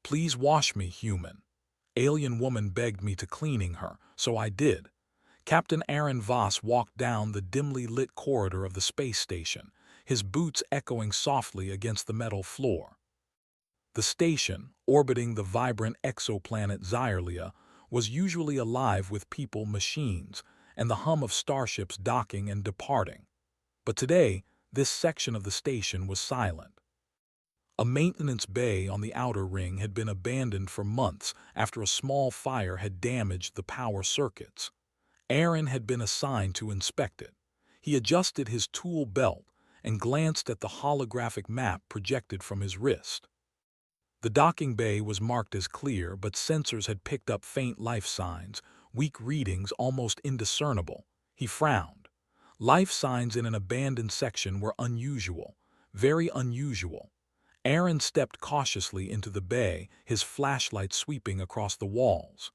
Please wash me, human. Alien woman begged me to cleaning her, so I did. Captain Aaron Voss walked down the dimly lit corridor of the space station, his boots echoing softly against the metal floor. The station, orbiting the vibrant exoplanet Zyerlia, was usually alive with people, machines, and the hum of starships docking and departing. But today, this section of the station was silent. A maintenance bay on the outer ring had been abandoned for months after a small fire had damaged the power circuits. Aaron had been assigned to inspect it. He adjusted his tool belt and glanced at the holographic map projected from his wrist. The docking bay was marked as clear, but sensors had picked up faint life signs, weak readings almost indiscernible. He frowned. Life signs in an abandoned section were unusual, very unusual. Aaron stepped cautiously into the bay, his flashlight sweeping across the walls.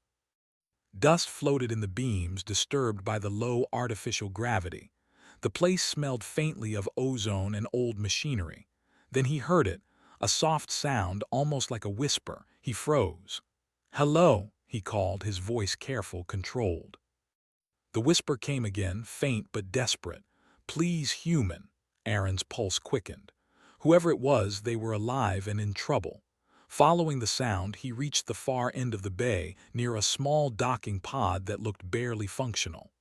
Dust floated in the beams, disturbed by the low artificial gravity. The place smelled faintly of ozone and old machinery. Then he heard it, a soft sound almost like a whisper. He froze. "Hello," he called, his voice careful, controlled. The whisper came again, faint but desperate. "Please, human." Aaron's pulse quickened. Whoever it was, they were alive and in trouble. Following the sound, he reached the far end of the bay, near a small docking pod that looked barely functional.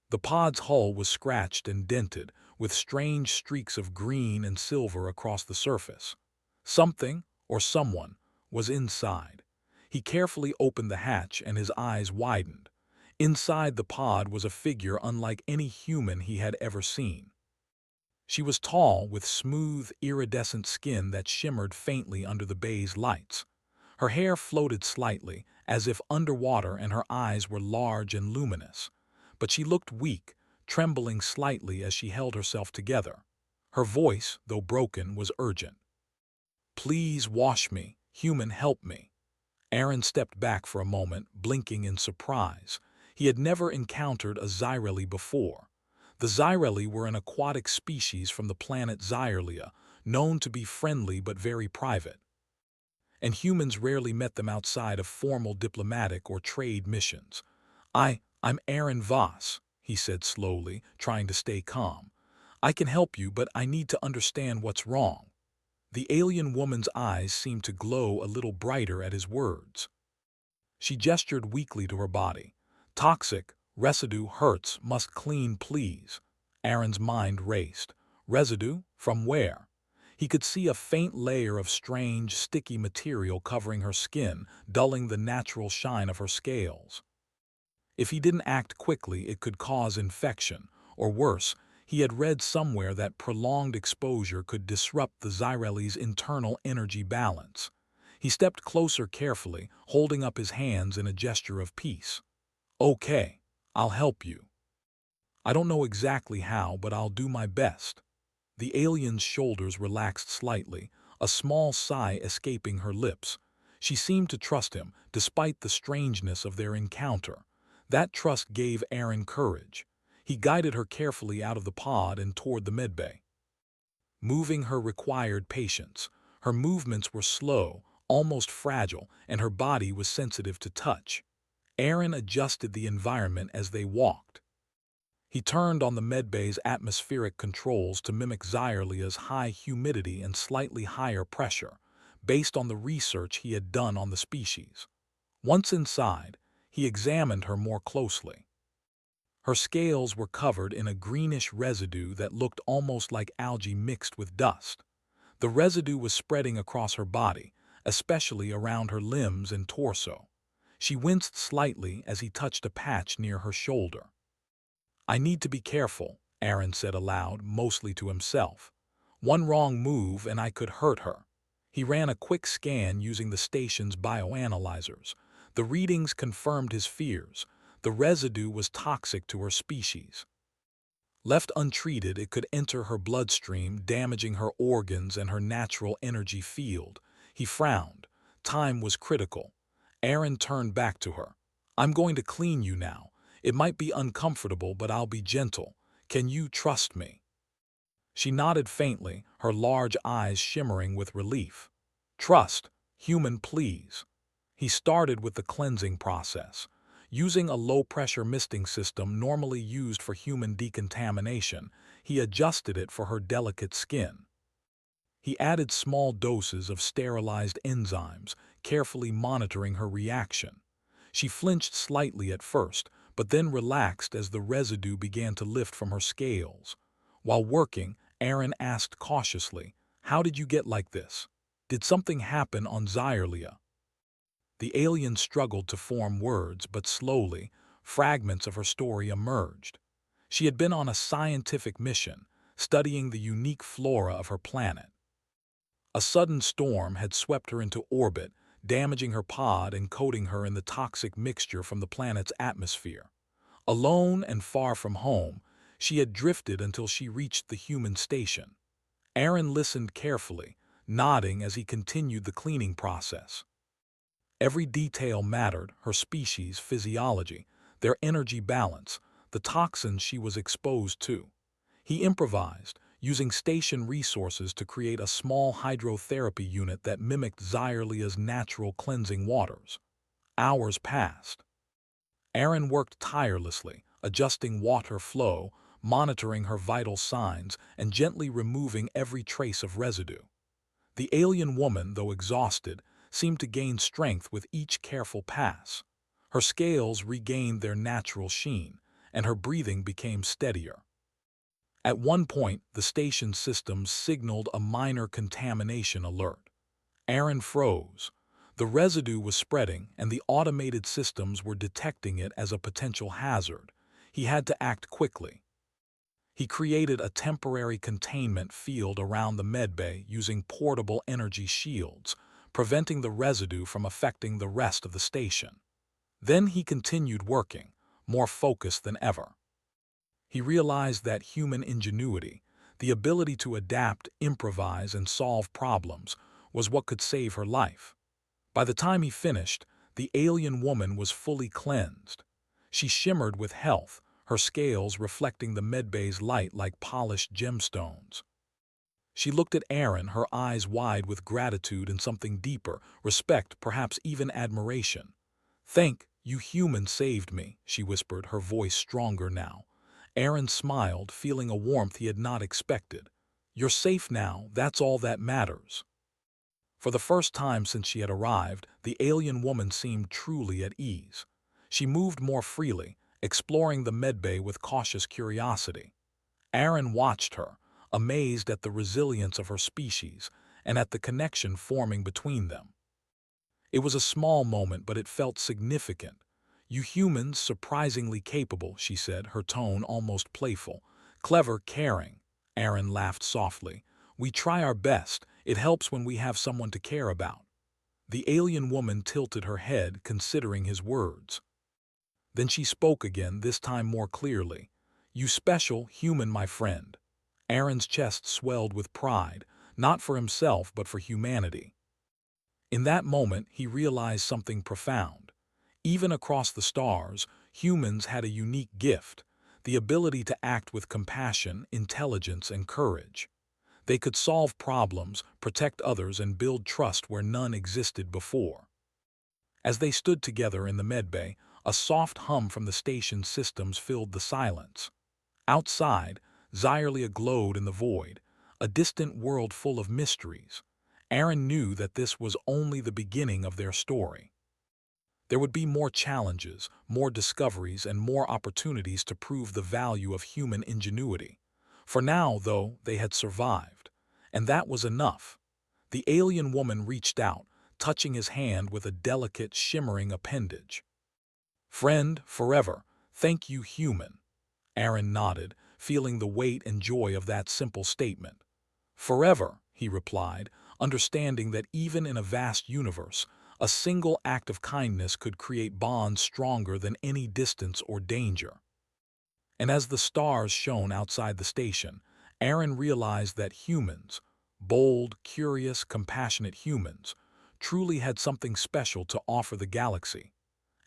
The pod's hull was scratched and dented, with strange streaks of green and silver across the surface. Something, or someone, was inside. He carefully opened the hatch and his eyes widened. Inside the pod was a figure unlike any human he had ever seen. She was tall, with smooth, iridescent skin that shimmered faintly under the bay's lights. Her hair floated slightly, as if underwater, and her eyes were large and luminous. But she looked weak, trembling slightly as she held herself together. Her voice, though broken, was urgent. "Please wash me, human, help me." Aaron stepped back for a moment, blinking in surprise. He had never encountered a Zyreli before. The Zyreli were an aquatic species from the planet Zyerlia, known to be friendly but very private. And humans rarely met them outside of formal diplomatic or trade missions. I'm Aaron Voss," he said slowly, trying to stay calm. "I can help you, but I need to understand what's wrong." The alien woman's eyes seemed to glow a little brighter at his words. She gestured weakly to her body. "Toxic, residue hurts, must clean, please." Aaron's mind raced. Residue? From where? He could see a faint layer of strange, sticky material covering her skin, dulling the natural shine of her scales. If he didn't act quickly, it could cause infection, or worse, he had read somewhere that prolonged exposure could disrupt the Zyreli's internal energy balance. He stepped closer carefully, holding up his hands in a gesture of peace. "Okay, I'll help you. I don't know exactly how, but I'll do my best." The alien's shoulders relaxed slightly, a small sigh escaping her lips. She seemed to trust him, despite the strangeness of their encounter. That trust gave Aaron courage. He guided her carefully out of the pod and toward the medbay. Moving her required patience. Her movements were slow, almost fragile, and her body was sensitive to touch. Aaron adjusted the environment as they walked. He turned on the medbay's atmospheric controls to mimic Zyerlia's high humidity and slightly higher pressure, based on the research he had done on the species. Once inside, he examined her more closely. Her scales were covered in a greenish residue that looked almost like algae mixed with dust. The residue was spreading across her body, especially around her limbs and torso. She winced slightly as he touched a patch near her shoulder. "I need to be careful," Aaron said aloud, mostly to himself. "One wrong move and I could hurt her." He ran a quick scan using the station's bioanalyzers. The readings confirmed his fears. The residue was toxic to her species. Left untreated, it could enter her bloodstream, damaging her organs and her natural energy field. He frowned. Time was critical. Aaron turned back to her. "I'm going to clean you now. It might be uncomfortable, but I'll be gentle. Can you trust me?" She nodded faintly, her large eyes shimmering with relief. "Trust? Human, please. He started with the cleansing process. Using a low-pressure misting system normally used for human decontamination, he adjusted it for her delicate skin. He added small doses of sterilized enzymes, carefully monitoring her reaction. She flinched slightly at first, but then relaxed as the residue began to lift from her scales. While working, Aaron asked cautiously, "How did you get like this? Did something happen on Zyerlia?" The alien struggled to form words, but slowly, fragments of her story emerged. She had been on a scientific mission, studying the unique flora of her planet. A sudden storm had swept her into orbit, damaging her pod and coating her in the toxic mixture from the planet's atmosphere. Alone and far from home, she had drifted until she reached the human station. Aaron listened carefully, nodding as he continued the cleaning process. Every detail mattered: her species, physiology, their energy balance, the toxins she was exposed to. He improvised, using station resources to create a small hydrotherapy unit that mimicked Zyerlia's natural cleansing waters. Hours passed. Aaron worked tirelessly, adjusting water flow, monitoring her vital signs, and gently removing every trace of residue. The alien woman, though exhausted, seemed to gain strength with each careful pass. Her scales regained their natural sheen, and her breathing became steadier. At one point, the station systems signaled a minor contamination alert. Aaron froze. The residue was spreading, and the automated systems were detecting it as a potential hazard. He had to act quickly. He created a temporary containment field around the medbay using portable energy shields, preventing the residue from affecting the rest of the station. Then he continued working, more focused than ever. He realized that human ingenuity, the ability to adapt, improvise, and solve problems, was what could save her life. By the time he finished, the alien woman was fully cleansed. She shimmered with health, her scales reflecting the medbay's light like polished gemstones. She looked at Aaron, her eyes wide with gratitude and something deeper, respect, perhaps even admiration. "Thank you, human saved me," she whispered, her voice stronger now. Aaron smiled, feeling a warmth he had not expected. "You're safe now, that's all that matters." For the first time since she had arrived, the alien woman seemed truly at ease. She moved more freely, exploring the medbay with cautious curiosity. Aaron watched her, amazed at the resilience of her species and at the connection forming between them. It was a small moment, but it felt significant. "You humans, surprisingly capable," she said, her tone almost playful. "Clever, caring." Aaron laughed softly. "We try our best. It helps when we have someone to care about." The alien woman tilted her head, considering his words. Then she spoke again, this time more clearly. "You special human, my friend." Aaron's chest swelled with pride, not for himself but for humanity. In that moment, he realized something profound. Even across the stars, humans had a unique gift, the ability to act with compassion, intelligence, and courage. They could solve problems, protect others, and build trust where none existed before. As they stood together in the medbay, a soft hum from the station systems filled the silence. Outside, Zyerlia glowed in the void, a distant world full of mysteries. Aaron knew that this was only the beginning of their story. There would be more challenges, more discoveries, and more opportunities to prove the value of human ingenuity. For now, though, they had survived. And that was enough. The alien woman reached out, touching his hand with a delicate, shimmering appendage. "Friend, forever. Thank you, human." Aaron nodded, feeling the weight and joy of that simple statement. "Forever," he replied, understanding that even in a vast universe, a single act of kindness could create bonds stronger than any distance or danger. And as the stars shone outside the station, Aaron realized that humans, bold, curious, compassionate humans, truly had something special to offer the galaxy.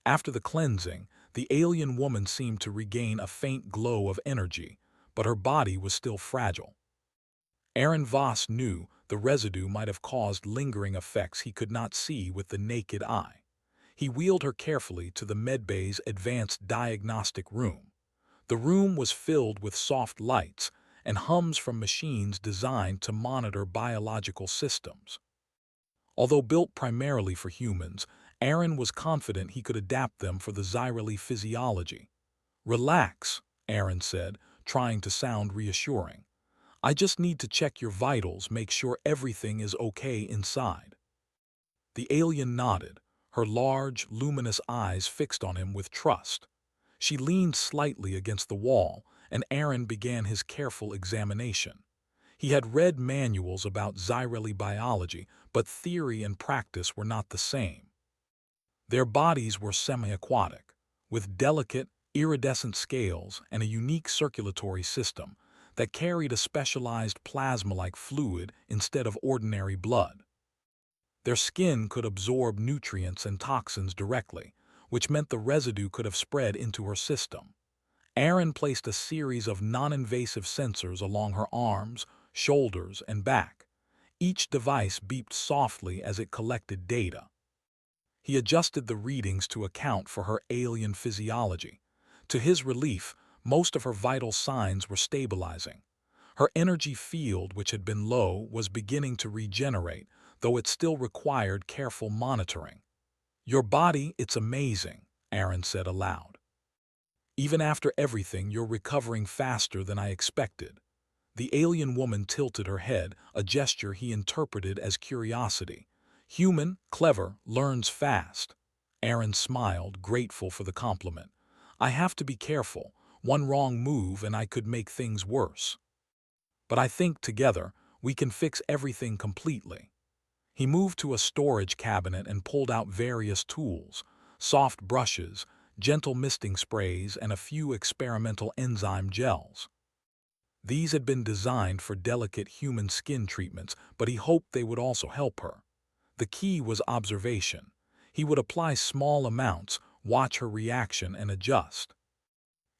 After the cleansing, the alien woman seemed to regain a faint glow of energy, but her body was still fragile. Aaron Voss knew the residue might have caused lingering effects he could not see with the naked eye. He wheeled her carefully to the medbay's advanced diagnostic room. The room was filled with soft lights and hums from machines designed to monitor biological systems. Although built primarily for humans, Aaron was confident he could adapt them for the Xyrili physiology. "Relax," Aaron said, trying to sound reassuring. "I just need to check your vitals, make sure everything is okay inside." The alien nodded, her large, luminous eyes fixed on him with trust. She leaned slightly against the wall, and Aaron began his careful examination. He had read manuals about Xyrili biology, but theory and practice were not the same. Their bodies were semi-aquatic, with delicate, iridescent scales and a unique circulatory system that carried a specialized plasma-like fluid instead of ordinary blood. Their skin could absorb nutrients and toxins directly, which meant the residue could have spread into her system. Aaron placed a series of non-invasive sensors along her arms, shoulders, and back. Each device beeped softly as it collected data. He adjusted the readings to account for her alien physiology. To his relief, most of her vital signs were stabilizing. Her energy field, which had been low, was beginning to regenerate, though it still required careful monitoring. "Your body, it's amazing," Aaron said aloud. "Even after everything, you're recovering faster than I expected." The alien woman tilted her head, a gesture he interpreted as curiosity. "Human, clever, learns fast." Aaron smiled, grateful for the compliment. "I have to be careful. One wrong move and I could make things worse. But I think together we can fix everything completely." He moved to a storage cabinet and pulled out various tools, soft brushes, gentle misting sprays, and a few experimental enzyme gels. These had been designed for delicate human skin treatments, but he hoped they would also help her. The key was observation. He would apply small amounts, watch her reaction, and adjust.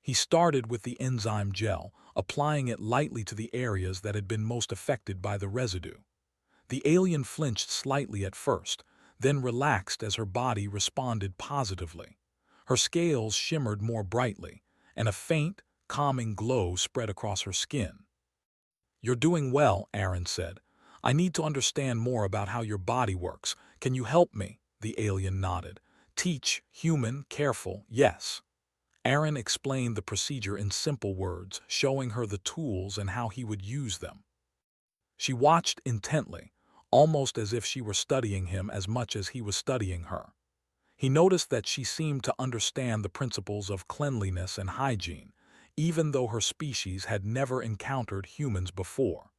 He started with the enzyme gel, applying it lightly to the areas that had been most affected by the residue. The alien flinched slightly at first, then relaxed as her body responded positively. Her scales shimmered more brightly, and a faint, calming glow spread across her skin. "You're doing well," Aaron said. "I need to understand more about how your body works. Can you help me?" The alien nodded. "Teach, human, careful, yes." Aaron explained the procedure in simple words, showing her the tools and how he would use them. She watched intently, almost as if she were studying him as much as he was studying her. He noticed that she seemed to understand the principles of cleanliness and hygiene, even though her species had never encountered humans before.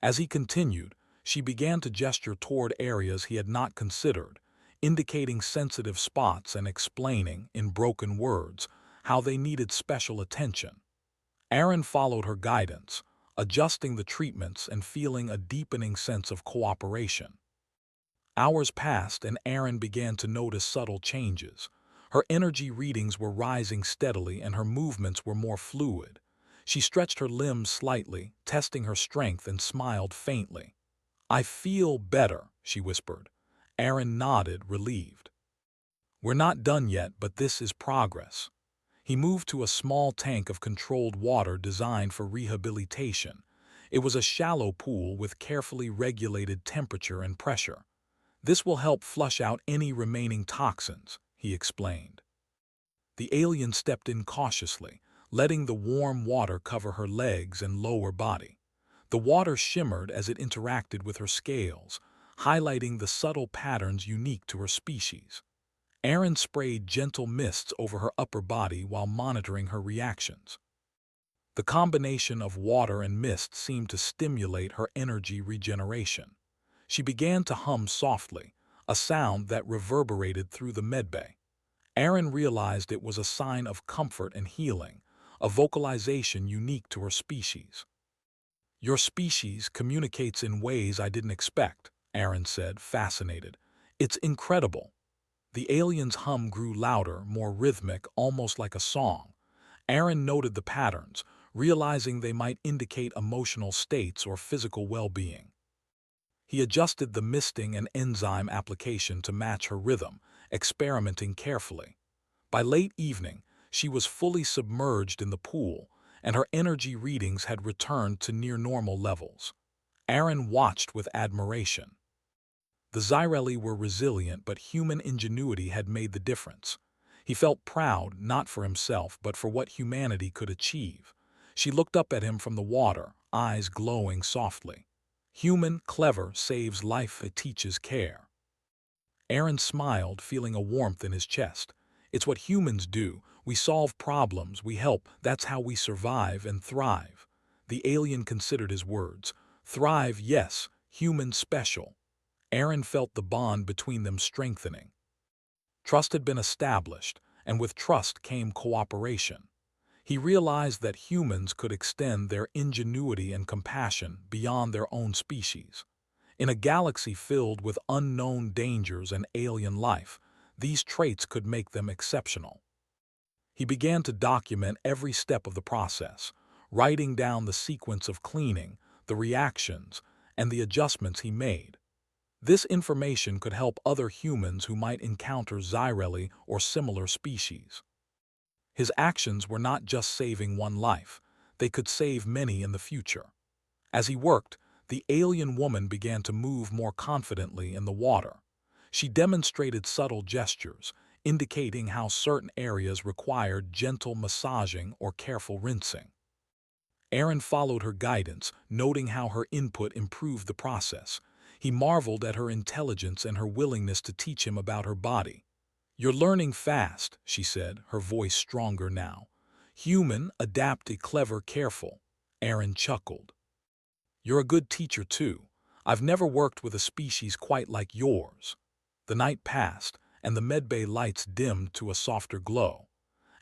As he continued, she began to gesture toward areas he had not considered, indicating sensitive spots and explaining, in broken words, how they needed special attention. Aaron followed her guidance, adjusting the treatments and feeling a deepening sense of cooperation. Hours passed and Aaron began to notice subtle changes. Her energy readings were rising steadily and her movements were more fluid. She stretched her limbs slightly, testing her strength, and smiled faintly. "I feel better," she whispered. Aaron nodded, relieved. "We're not done yet, but this is progress." He moved to a small tank of controlled water designed for rehabilitation. It was a shallow pool with carefully regulated temperature and pressure. "This will help flush out any remaining toxins," he explained. The alien stepped in cautiously, letting the warm water cover her legs and lower body. The water shimmered as it interacted with her scales, highlighting the subtle patterns unique to her species. Aaron sprayed gentle mists over her upper body while monitoring her reactions. The combination of water and mist seemed to stimulate her energy regeneration. She began to hum softly, a sound that reverberated through the medbay. Aaron realized it was a sign of comfort and healing, a vocalization unique to her species. "Your species communicates in ways I didn't expect," Aaron said, fascinated. "It's incredible." The alien's hum grew louder, more rhythmic, almost like a song. Aaron noted the patterns, realizing they might indicate emotional states or physical well-being. He adjusted the misting and enzyme application to match her rhythm, experimenting carefully. By late evening, she was fully submerged in the pool, and her energy readings had returned to near-normal levels. Aaron watched with admiration. The Xyreli were resilient, but human ingenuity had made the difference. He felt proud, not for himself, but for what humanity could achieve. She looked up at him from the water, eyes glowing softly. Human, clever, saves life, it teaches care. Aaron smiled, feeling a warmth in his chest. It's what humans do. We solve problems, we help, that's how we survive and thrive. The alien considered his words. Thrive, yes, human special. Aaron felt the bond between them strengthening. Trust had been established, and with trust came cooperation. He realized that humans could extend their ingenuity and compassion beyond their own species. In a galaxy filled with unknown dangers and alien life, these traits could make them exceptional. He began to document every step of the process, writing down the sequence of cleaning, the reactions, and the adjustments he made. This information could help other humans who might encounter Xyreli or similar species. His actions were not just saving one life, they could save many in the future. As he worked, the alien woman began to move more confidently in the water. She demonstrated subtle gestures, indicating how certain areas required gentle massaging or careful rinsing. Aaron followed her guidance, noting how her input improved the process. He marveled at her intelligence and her willingness to teach him about her body. "You're learning fast," she said, her voice stronger now. "Human, adapted, clever, careful." Aaron chuckled. "You're a good teacher, too. I've never worked with a species quite like yours." The night passed, and the medbay lights dimmed to a softer glow.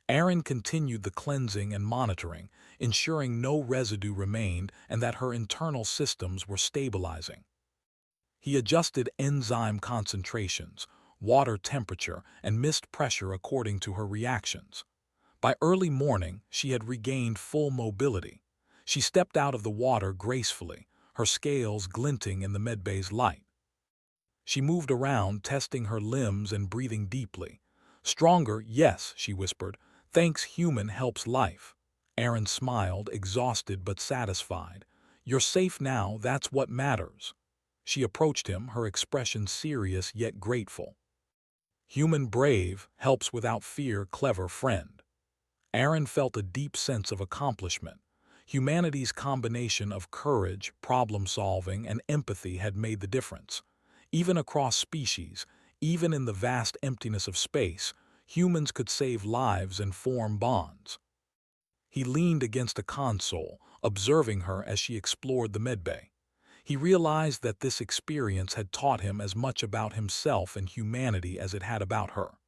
Aaron continued the cleansing and monitoring, ensuring no residue remained and that her internal systems were stabilizing. He adjusted enzyme concentrations, water temperature, and mist pressure according to her reactions. By early morning, she had regained full mobility. She stepped out of the water gracefully, her scales glinting in the medbay's light. She moved around, testing her limbs and breathing deeply. "Stronger, yes," she whispered. "Thanks, human helps life." Aaron smiled, exhausted but satisfied. "You're safe now, that's what matters." She approached him, her expression serious yet grateful. "Human brave, helps without fear, clever friend." Aaron felt a deep sense of accomplishment. Humanity's combination of courage, problem-solving, and empathy had made the difference. Even across species, even in the vast emptiness of space, humans could save lives and form bonds. He leaned against a console, observing her as she explored the medbay. He realized that this experience had taught him as much about himself and humanity as it had about her.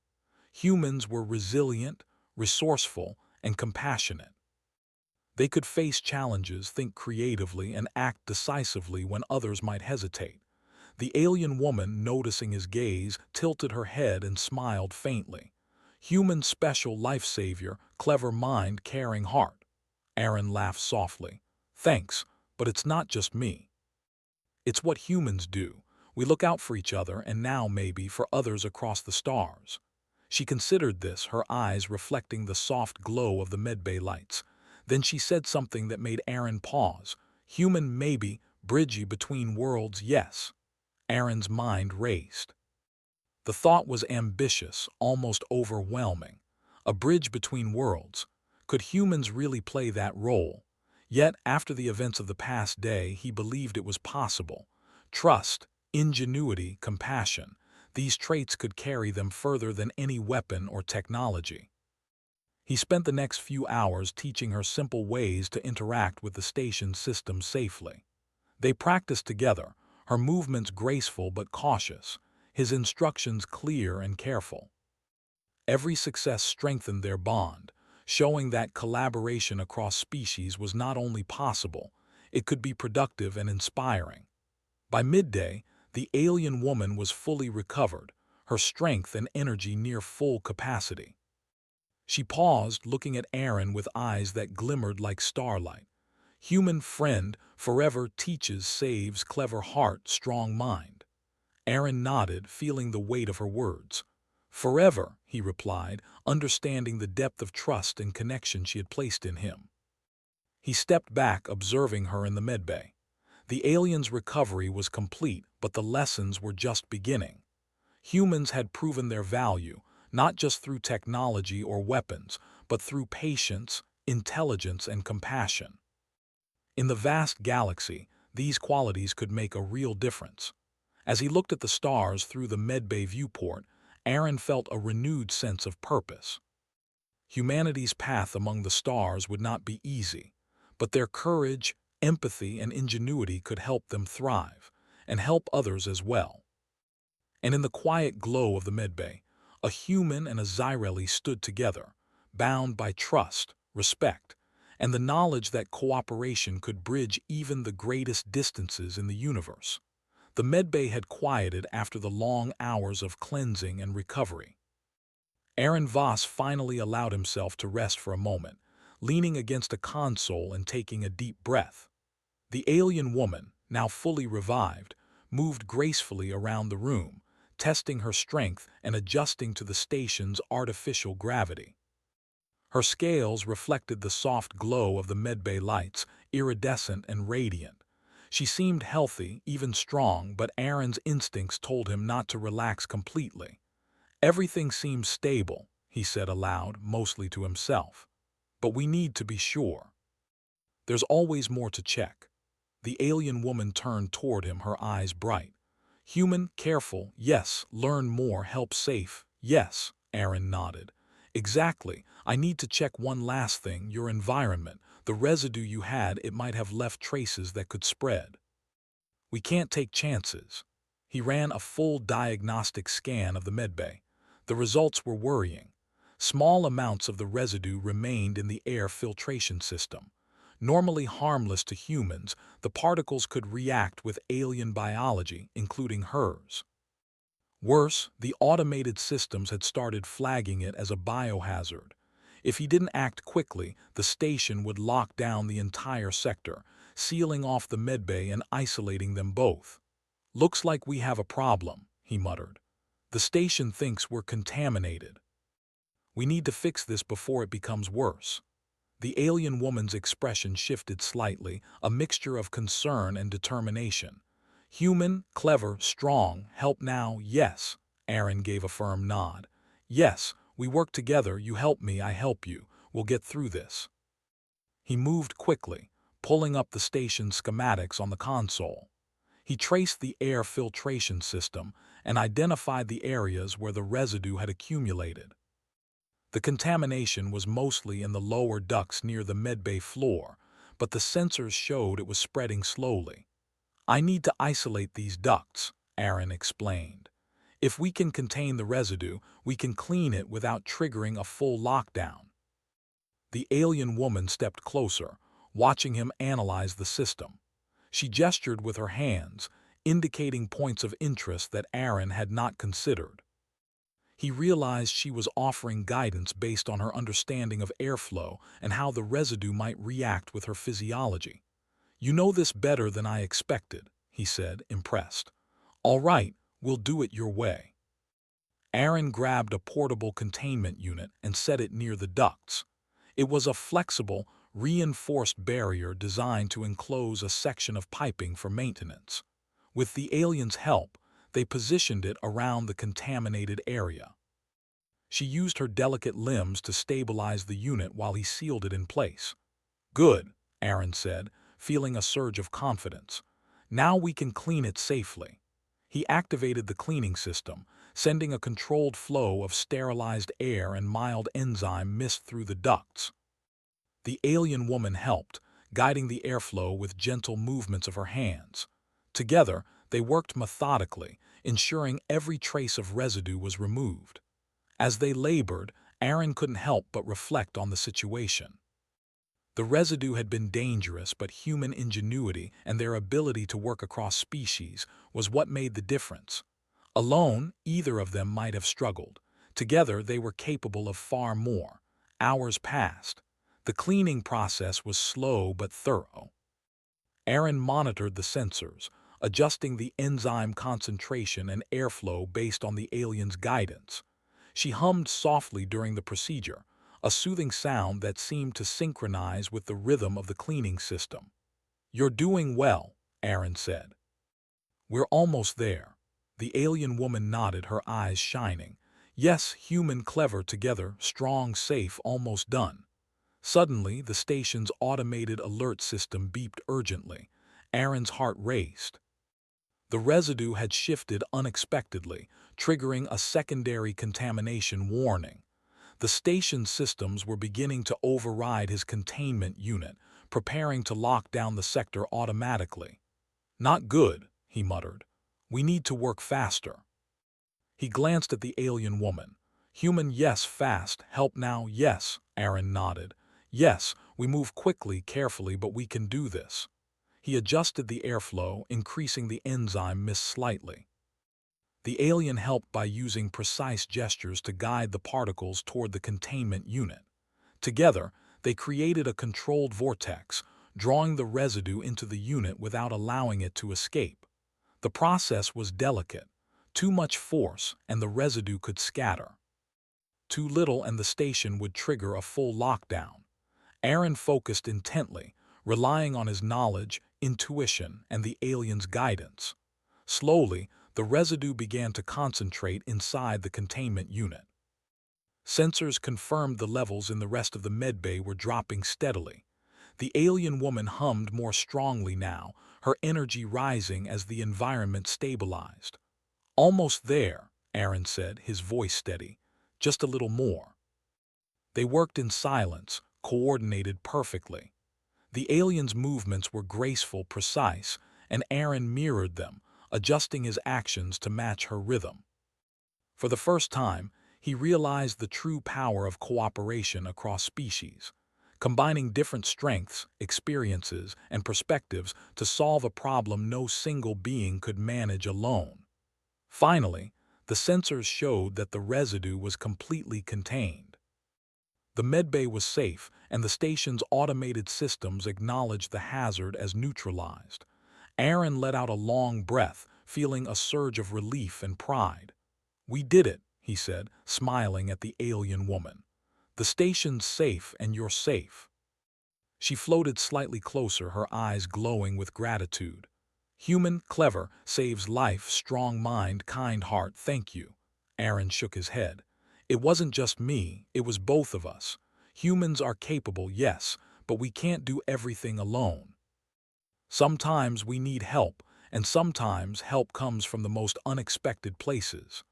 Humans were resilient, resourceful, and compassionate. They could face challenges, think creatively, and act decisively when others might hesitate. The alien woman, noticing his gaze, tilted her head and smiled faintly. "Human special life savior, clever mind, caring heart." Aaron laughed softly. "Thanks, but it's not just me. It's what humans do. We look out for each other and now maybe for others across the stars." She considered this, her eyes reflecting the soft glow of the medbay lights. Then she said something that made Aaron pause. "Human maybe, bridgey between worlds, yes." Aaron's mind raced. The thought was ambitious, almost overwhelming. A bridge between worlds. Could humans really play that role? Yet, after the events of the past day, he believed it was possible. Trust, ingenuity, compassion. These traits could carry them further than any weapon or technology. He spent the next few hours teaching her simple ways to interact with the station's system safely. They practiced together, her movements graceful but cautious, his instructions clear and careful. Every success strengthened their bond, showing that collaboration across species was not only possible, it could be productive and inspiring. By midday, the alien woman was fully recovered, her strength and energy near full capacity. She paused, looking at Aaron with eyes that glimmered like starlight. Human friend, forever teaches, saves, clever heart, strong mind. Aaron nodded, feeling the weight of her words. Forever, he replied, understanding the depth of trust and connection she had placed in him. He stepped back, observing her in the medbay. The alien's recovery was complete, but the lessons were just beginning. Humans had proven their value, not just through technology or weapons, but through patience, intelligence, and compassion. In the vast galaxy, these qualities could make a real difference. As he looked at the stars through the medbay viewport, Aaron felt a renewed sense of purpose. Humanity's path among the stars would not be easy, but their courage, empathy, and ingenuity could help them thrive, and help others as well. And in the quiet glow of the medbay, a human and a Xyreli stood together, bound by trust, respect, and the knowledge that cooperation could bridge even the greatest distances in the universe. The medbay had quieted after the long hours of cleansing and recovery. Aaron Voss finally allowed himself to rest for a moment, leaning against a console and taking a deep breath. The alien woman, now fully revived, moved gracefully around the room, testing her strength and adjusting to the station's artificial gravity. Her scales reflected the soft glow of the medbay lights, iridescent and radiant. She seemed healthy, even strong, but Aaron's instincts told him not to relax completely. Everything seems stable, he said aloud, mostly to himself. But we need to be sure. There's always more to check. The alien woman turned toward him, her eyes bright. Human, careful, yes. Learn more, help safe, yes, Aaron nodded. Exactly. I need to check one last thing, your environment. The residue you had, it might have left traces that could spread. We can't take chances. He ran a full diagnostic scan of the medbay. The results were worrying. Small amounts of the residue remained in the air filtration system. Normally harmless to humans, the particles could react with alien biology, including hers. Worse, the automated systems had started flagging it as a biohazard. If he didn't act quickly, the station would lock down the entire sector, sealing off the medbay and isolating them both. Looks like we have a problem, he muttered. The station thinks we're contaminated. We need to fix this before it becomes worse. The alien woman's expression shifted slightly, a mixture of concern and determination. Human, clever, strong, help now, yes. Aaron gave a firm nod. Yes, we work together, you help me, I help you. We'll get through this. He moved quickly, pulling up the station's schematics on the console. He traced the air filtration system and identified the areas where the residue had accumulated. The contamination was mostly in the lower ducts near the medbay floor, but the sensors showed it was spreading slowly. I need to isolate these ducts, Aaron explained. If we can contain the residue, we can clean it without triggering a full lockdown. The alien woman stepped closer, watching him analyze the system. She gestured with her hands, indicating points of interest that Aaron had not considered. He realized she was offering guidance based on her understanding of airflow and how the residue might react with her physiology. You know this better than I expected, he said, impressed. All right, we'll do it your way. Aaron grabbed a portable containment unit and set it near the ducts. It was a flexible, reinforced barrier designed to enclose a section of piping for maintenance. With the alien's help, they positioned it around the contaminated area. She used her delicate limbs to stabilize the unit while he sealed it in place. Good, Aaron said, feeling a surge of confidence. Now we can clean it safely. He activated the cleaning system, sending a controlled flow of sterilized air and mild enzyme mist through the ducts. The alien woman helped, guiding the airflow with gentle movements of her hands. Together, they worked methodically, ensuring every trace of residue was removed. As they labored, Aaron couldn't help but reflect on the situation. The residue had been dangerous, but human ingenuity and their ability to work across species was what made the difference. Alone, either of them might have struggled. Together, they were capable of far more. Hours passed. The cleaning process was slow but thorough. Aaron monitored the sensors, adjusting the enzyme concentration and airflow based on the alien's guidance. She hummed softly during the procedure, a soothing sound that seemed to synchronize with the rhythm of the cleaning system. "You're doing well," Aaron said. "We're almost there." The alien woman nodded, her eyes shining. "Yes, human, clever, together, strong, safe, almost done." Suddenly, the station's automated alert system beeped urgently. Aaron's heart raced. The residue had shifted unexpectedly, triggering a secondary contamination warning. The station's systems were beginning to override his containment unit, preparing to lock down the sector automatically. "Not good," he muttered. "We need to work faster." He glanced at the alien woman. "Human, yes, fast. Help now, yes." Aaron nodded. "Yes, we move quickly, carefully, but we can do this." He adjusted the airflow, increasing the enzyme mist slightly. The alien helped by using precise gestures to guide the particles toward the containment unit. Together, they created a controlled vortex, drawing the residue into the unit without allowing it to escape. The process was delicate. Too much force, and the residue could scatter. Too little, and the station would trigger a full lockdown. Aaron focused intently, relying on his knowledge, intuition, and the alien's guidance. Slowly, the residue began to concentrate inside the containment unit. Sensors confirmed the levels in the rest of the medbay were dropping steadily. The alien woman hummed more strongly now, her energy rising as the environment stabilized. "Almost there," Aaron said, his voice steady. "Just a little more." They worked in silence, coordinated perfectly. The alien's movements were graceful, precise, and Aaron mirrored them, adjusting his actions to match her rhythm. For the first time, he realized the true power of cooperation across species, combining different strengths, experiences, and perspectives to solve a problem no single being could manage alone. Finally, the sensors showed that the residue was completely contained. The medbay was safe, and the station's automated systems acknowledged the hazard as neutralized. Aaron let out a long breath, feeling a surge of relief and pride. "We did it," he said, smiling at the alien woman. "The station's safe, and you're safe." She floated slightly closer, her eyes glowing with gratitude. "Human, clever, saves life, strong mind, kind heart, thank you." Aaron shook his head. "It wasn't just me, it was both of us. Humans are capable, yes, but we can't do everything alone. Sometimes we need help, and sometimes help comes from the most unexpected places."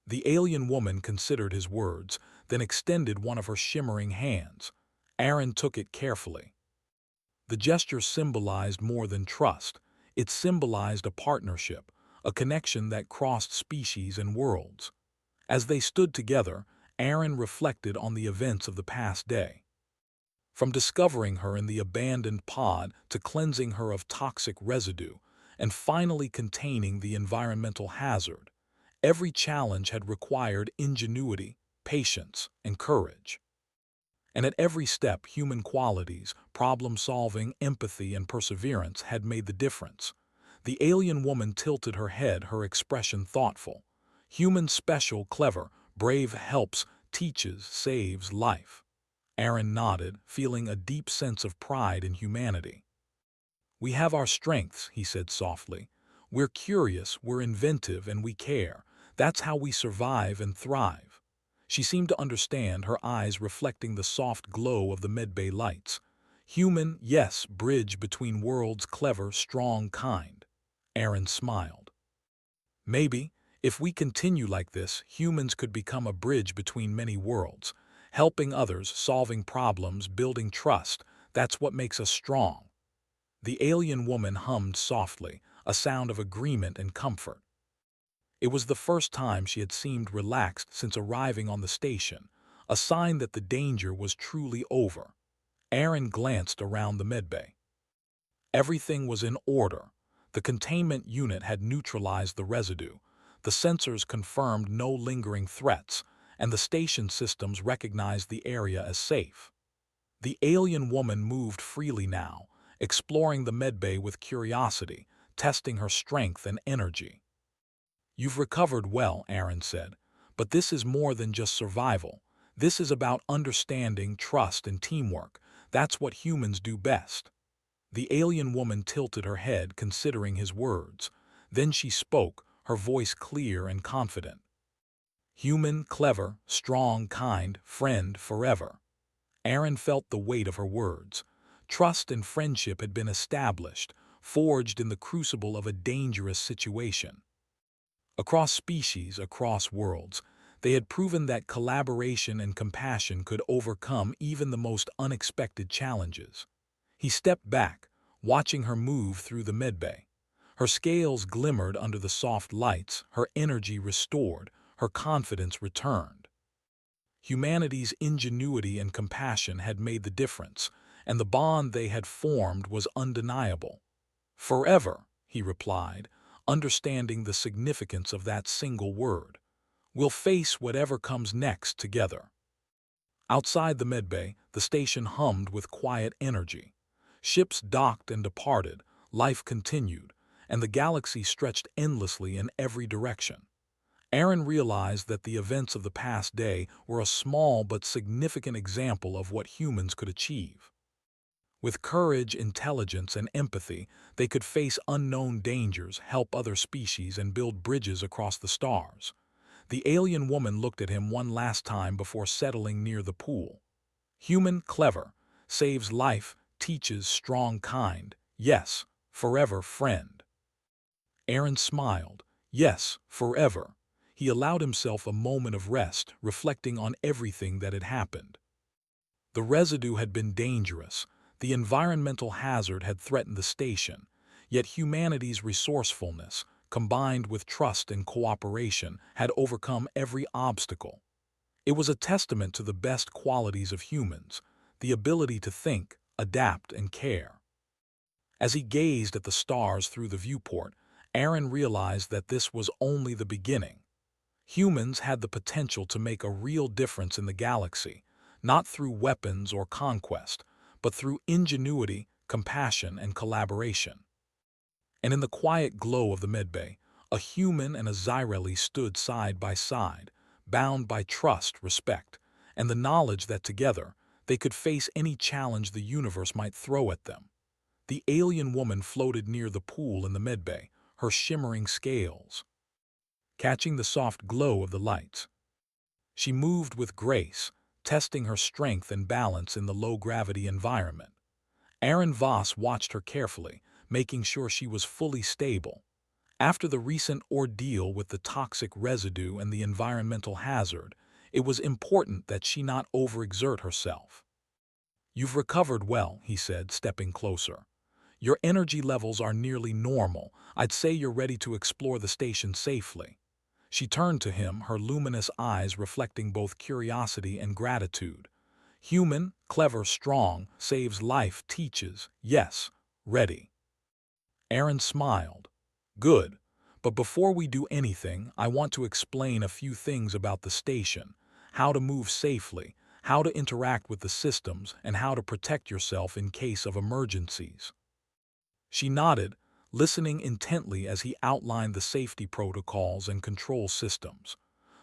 The alien woman considered his words, then extended one of her shimmering hands. Aaron took it carefully. The gesture symbolized more than trust. It symbolized a partnership, a connection that crossed species and worlds. As they stood together, Aaron reflected on the events of the past day. From discovering her in the abandoned pod to cleansing her of toxic residue, and finally containing the environmental hazard, every challenge had required ingenuity, patience, and courage. And at every step, human qualities, problem-solving, empathy, and perseverance had made the difference. The alien woman tilted her head, her expression thoughtful. "Human, special, clever, brave, helps, teaches, saves life." Aaron nodded, feeling a deep sense of pride in humanity. "We have our strengths," he said softly. "We're curious, we're inventive, and we care. That's how we survive and thrive." She seemed to understand, her eyes reflecting the soft glow of the medbay lights. "Human, yes, bridge between worlds, clever, strong, kind." Aaron smiled. "Maybe, if we continue like this, humans could become a bridge between many worlds, helping others, solving problems, building trust. That's what makes us strong." The alien woman hummed softly, a sound of agreement and comfort. It was the first time she had seemed relaxed since arriving on the station, a sign that the danger was truly over. Aaron glanced around the medbay. Everything was in order. The containment unit had neutralized the residue. The sensors confirmed no lingering threats, and the station systems recognized the area as safe. The alien woman moved freely now, exploring the medbay with curiosity, testing her strength and energy. "You've recovered well," Aaron said, "but this is more than just survival. This is about understanding, trust, and teamwork. That's what humans do best." The alien woman tilted her head, considering his words. Then she spoke, her voice clear and confident. "Human, clever, strong, kind, friend forever." Aaron felt the weight of her words. Trust and friendship had been established, forged in the crucible of a dangerous situation. Across species, across worlds, they had proven that collaboration and compassion could overcome even the most unexpected challenges. He stepped back, watching her move through the medbay. Her scales glimmered under the soft lights, her energy restored, her confidence returned. Humanity's ingenuity and compassion had made the difference, and the bond they had formed was undeniable. "Forever," he replied, understanding the significance of that single word. "We'll face whatever comes next together." Outside the medbay, the station hummed with quiet energy. Ships docked and departed, life continued, and the galaxy stretched endlessly in every direction. Aaron realized that the events of the past day were a small but significant example of what humans could achieve. With courage, intelligence, and empathy, they could face unknown dangers, help other species, and build bridges across the stars. The alien woman looked at him one last time before settling near the pool. "Human, clever, saves life, teaches, strong, kind. Yes, forever, friend." Aaron smiled. Yes, forever. He allowed himself a moment of rest, reflecting on everything that had happened. The residue had been dangerous. The environmental hazard had threatened the station. Yet humanity's resourcefulness, combined with trust and cooperation, had overcome every obstacle. It was a testament to the best qualities of humans, the ability to think, adapt, and care. As he gazed at the stars through the viewport, Aaron realized that this was only the beginning. Humans had the potential to make a real difference in the galaxy, not through weapons or conquest, but through ingenuity, compassion, and collaboration. And in the quiet glow of the medbay, a human and a Xyreli stood side by side, bound by trust, respect, and the knowledge that together they could face any challenge the universe might throw at them. The alien woman floated near the pool in the medbay, her shimmering scales catching the soft glow of the lights. She moved with grace, testing her strength and balance in the low-gravity environment. Aaron Voss watched her carefully, making sure she was fully stable. After the recent ordeal with the toxic residue and the environmental hazard, it was important that she not overexert herself. "You've recovered well," he said, stepping closer. "Your energy levels are nearly normal. I'd say you're ready to explore the station safely." She turned to him, her luminous eyes reflecting both curiosity and gratitude. "Human, clever, strong, saves life, teaches. Yes, ready." Aaron smiled. "Good. But before we do anything, I want to explain a few things about the station, how to move safely, how to interact with the systems, and how to protect yourself in case of emergencies." She nodded, listening intently as he outlined the safety protocols and control systems.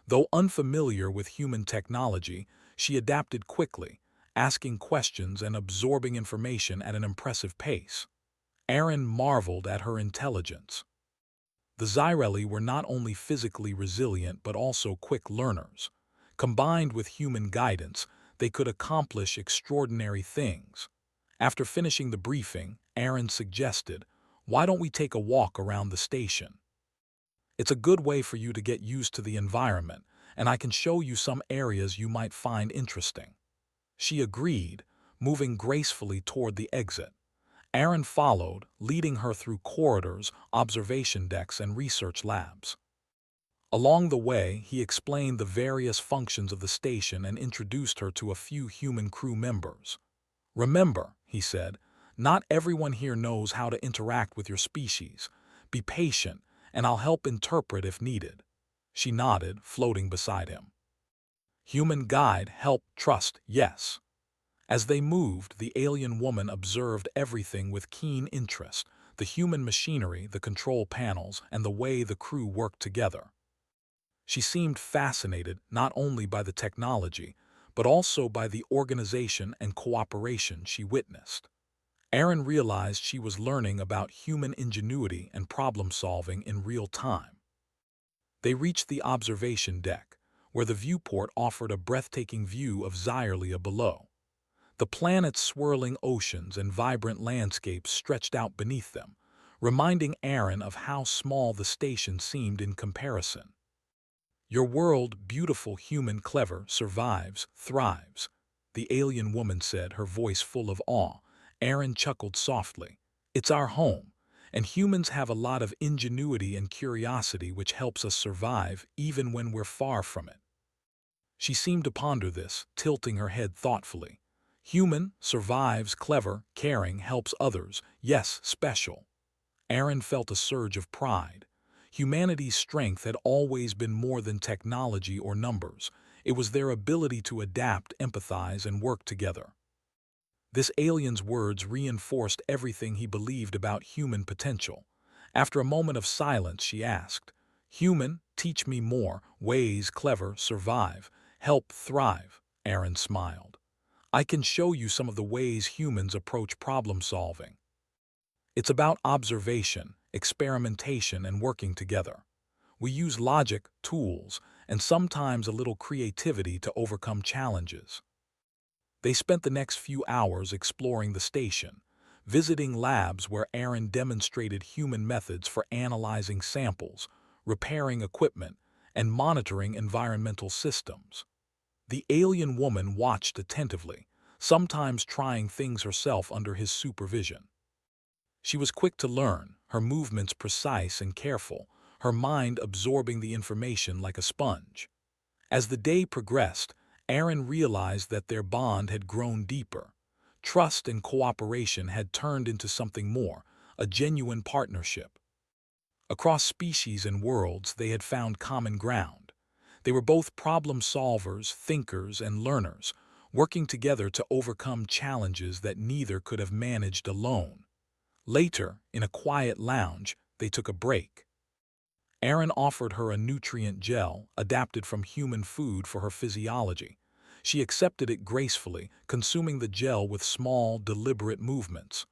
Though unfamiliar with human technology, she adapted quickly, asking questions and absorbing information at an impressive pace. Aaron marveled at her intelligence. The Xyreli were not only physically resilient but also quick learners. Combined with human guidance, they could accomplish extraordinary things. After finishing the briefing, Aaron suggested, "Why don't we take a walk around the station? It's a good way for you to get used to the environment, and I can show you some areas you might find interesting." She agreed, moving gracefully toward the exit. Aaron followed, leading her through corridors, observation decks, and research labs. Along the way, he explained the various functions of the station and introduced her to a few human crew members. "Remember," he said, "not everyone here knows how to interact with your species. Be patient, and I'll help interpret if needed." She nodded, floating beside him. Human guide, help, trust, yes. As they moved, the alien woman observed everything with keen interest, the human machinery, the control panels, and the way the crew worked together. She seemed fascinated not only by the technology, but also by the organization and cooperation she witnessed. Aaron realized she was learning about human ingenuity and problem-solving in real time. They reached the observation deck, where the viewport offered a breathtaking view of Xylia below. The planet's swirling oceans and vibrant landscapes stretched out beneath them, reminding Aaron of how small the station seemed in comparison. Your world, beautiful, human, clever, survives, thrives, the alien woman said, her voice full of awe. Aaron chuckled softly. It's our home, and humans have a lot of ingenuity and curiosity which helps us survive even when we're far from it. She seemed to ponder this, tilting her head thoughtfully. Human, survives, clever, caring, helps others, yes, special. Aaron felt a surge of pride. Humanity's strength had always been more than technology or numbers. It was their ability to adapt, empathize, and work together. This alien's words reinforced everything he believed about human potential. After a moment of silence, she asked, "Human, teach me more, ways, clever, survive, help, thrive." Aaron smiled. "I can show you some of the ways humans approach problem solving. It's about observation, experimentation, and working together. We use logic, tools, and sometimes a little creativity to overcome challenges." They spent the next few hours exploring the station, visiting labs where Aaron demonstrated human methods for analyzing samples, repairing equipment, and monitoring environmental systems. The alien woman watched attentively, sometimes trying things herself under his supervision. She was quick to learn, her movements precise and careful, her mind absorbing the information like a sponge. As the day progressed, Aaron realized that their bond had grown deeper. Trust and cooperation had turned into something more, a genuine partnership. Across species and worlds, they had found common ground. They were both problem solvers, thinkers, and learners, working together to overcome challenges that neither could have managed alone. Later, in a quiet lounge, they took a break. Aaron offered her a nutrient gel adapted from human food for her physiology. She accepted it gracefully, consuming the gel with small, deliberate movements.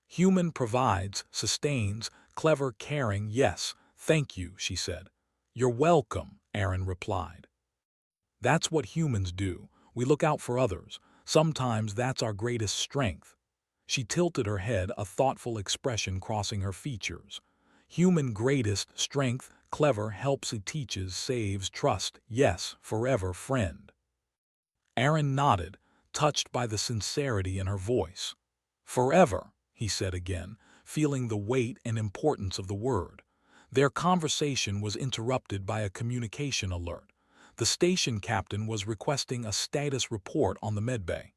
Human provides, sustains, clever, caring, yes, thank you, she said. You're welcome, Aaron replied. That's what humans do. We look out for others. Sometimes that's our greatest strength. She tilted her head, a thoughtful expression crossing her features. Human greatest strength, clever, helps, he teaches, saves, trust, yes, forever, friend. Aaron nodded, touched by the sincerity in her voice. Forever, he said again, feeling the weight and importance of the word. Their conversation was interrupted by a communication alert. The station captain was requesting a status report on the medbay.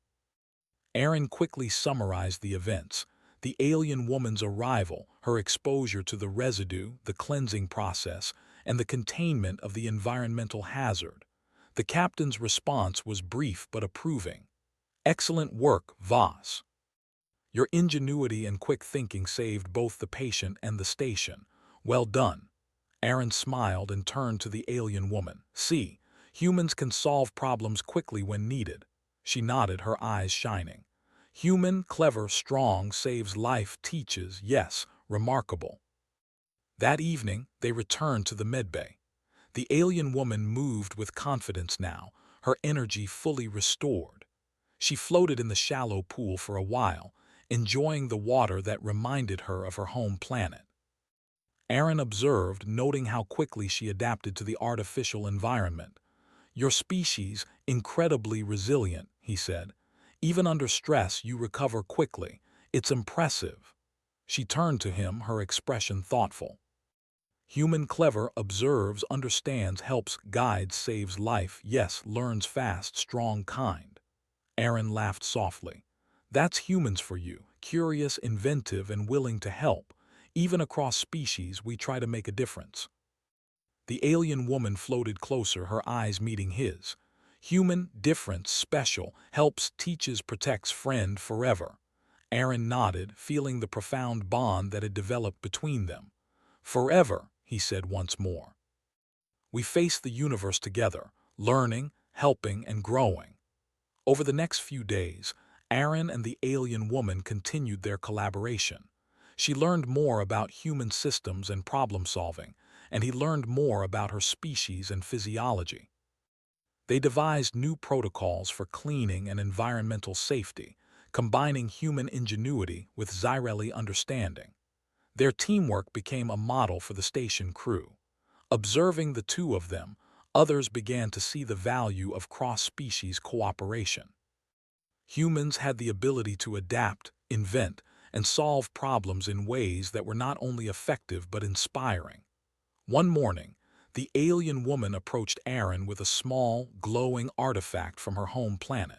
Aaron quickly summarized the events: the alien woman's arrival, her exposure to the residue, the cleansing process, and the containment of the environmental hazard. The captain's response was brief but approving. Excellent work, Voss. Your ingenuity and quick thinking saved both the patient and the station. Well done. Aaron smiled and turned to the alien woman. See, humans can solve problems quickly when needed. She nodded, her eyes shining. Human, clever, strong, saves life, teaches, yes, remarkable. That evening, they returned to the medbay. The alien woman moved with confidence now, her energy fully restored. She floated in the shallow pool for a while, enjoying the water that reminded her of her home planet. Aaron observed, noting how quickly she adapted to the artificial environment. Your species, incredibly resilient, he said. Even under stress, you recover quickly. It's impressive. She turned to him, her expression thoughtful. Human, clever, observes, understands, helps, guides, saves life, yes, learns fast, strong, kind. Aaron laughed softly. That's humans for you, curious, inventive, and willing to help. Even across species, we try to make a difference. The alien woman floated closer, her eyes meeting his. Human, different, special, helps, teaches, protects, friend, forever. Aaron nodded, feeling the profound bond that had developed between them. Forever, he said once more. We face the universe together, learning, helping, and growing. Over the next few days, Aaron and the alien woman continued their collaboration. She learned more about human systems and problem-solving, and he learned more about her species and physiology. They devised new protocols for cleaning and environmental safety, combining human ingenuity with Xyreli understanding. Their teamwork became a model for the station crew. Observing the two of them, others began to see the value of cross-species cooperation. Humans had the ability to adapt, invent, and solve problems in ways that were not only effective but inspiring. One morning, the alien woman approached Aaron with a small, glowing artifact from her home planet.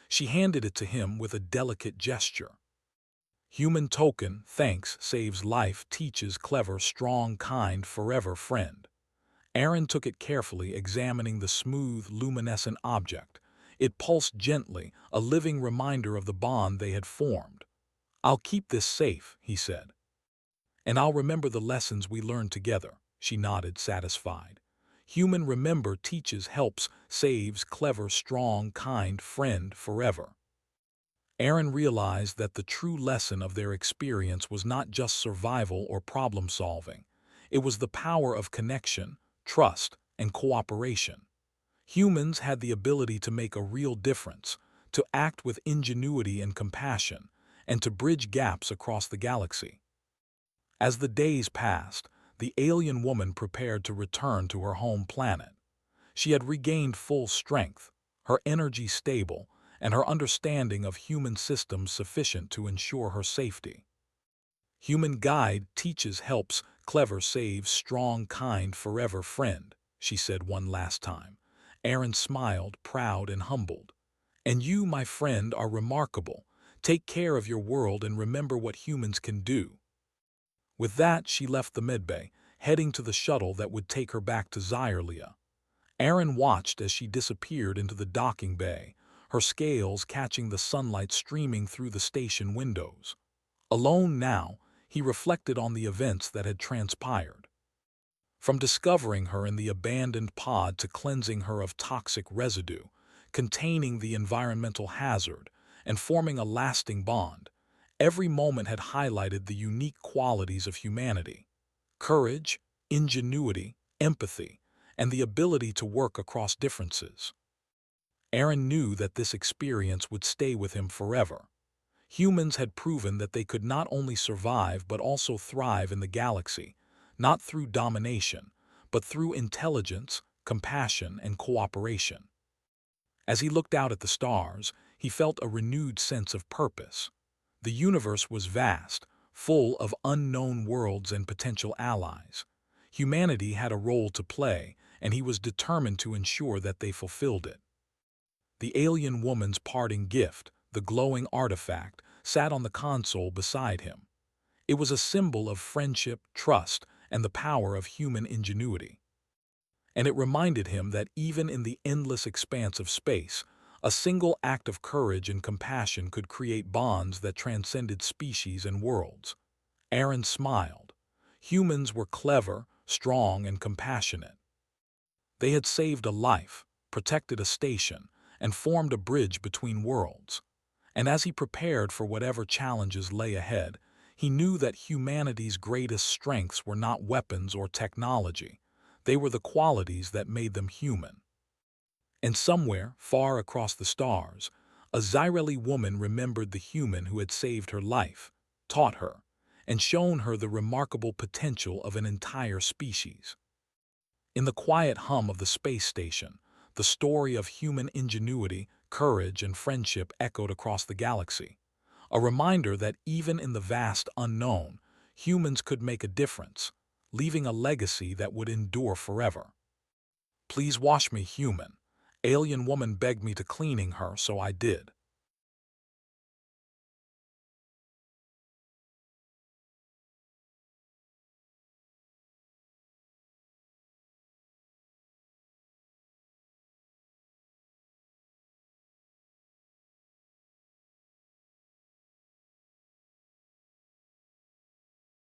She handed it to him with a delicate gesture. Human token, thanks, saves life, teaches, clever, strong, kind, forever, friend. Aaron took it carefully, examining the smooth, luminescent object. It pulsed gently, a living reminder of the bond they had formed. "I'll keep this safe," he said. "And I'll remember the lessons we learned together," she nodded, satisfied. Human remember, teaches, helps, saves, clever, strong, kind, friend, forever. Aaron realized that the true lesson of their experience was not just survival or problem-solving. It was the power of connection, trust, and cooperation. Humans had the ability to make a real difference, to act with ingenuity and compassion, and to bridge gaps across the galaxy. As the days passed, the alien woman prepared to return to her home planet. She had regained full strength, her energy stable, and her understanding of human systems sufficient to ensure her safety. "Human guide, teaches, helps, clever, saves, strong, kind, forever, friend," she said one last time. Aaron smiled, proud and humbled. "And you, my friend, are remarkable. Take care of your world and remember what humans can do." With that, she left the medbay, heading to the shuttle that would take her back to Xyerlia. Aaron watched as she disappeared into the docking bay, her scales catching the sunlight streaming through the station windows. Alone now, he reflected on the events that had transpired. From discovering her in the abandoned pod to cleansing her of toxic residue, containing the environmental hazard, and forming a lasting bond, every moment had highlighted the unique qualities of humanity: courage, ingenuity, empathy, and the ability to work across differences. Aaron knew that this experience would stay with him forever. Humans had proven that they could not only survive but also thrive in the galaxy, not through domination, but through intelligence, compassion, and cooperation. As he looked out at the stars, he felt a renewed sense of purpose. The universe was vast, full of unknown worlds and potential allies. Humanity had a role to play, and he was determined to ensure that they fulfilled it. The alien woman's parting gift, the glowing artifact, sat on the console beside him. It was a symbol of friendship, trust, and the power of human ingenuity. And it reminded him that even in the endless expanse of space, a single act of courage and compassion could create bonds that transcended species and worlds. Aaron smiled. Humans were clever, strong, and compassionate. They had saved a life, protected a station, and formed a bridge between worlds. And as he prepared for whatever challenges lay ahead, he knew that humanity's greatest strengths were not weapons or technology. They were the qualities that made them human. And somewhere, far across the stars, a Xyreli woman remembered the human who had saved her life, taught her, and shown her the remarkable potential of an entire species. In the quiet hum of the space station, the story of human ingenuity, courage, and friendship echoed across the galaxy, a reminder that even in the vast unknown, humans could make a difference, leaving a legacy that would endure forever. "Please wash me, human. Alien woman begged me to cleaning her, so I did."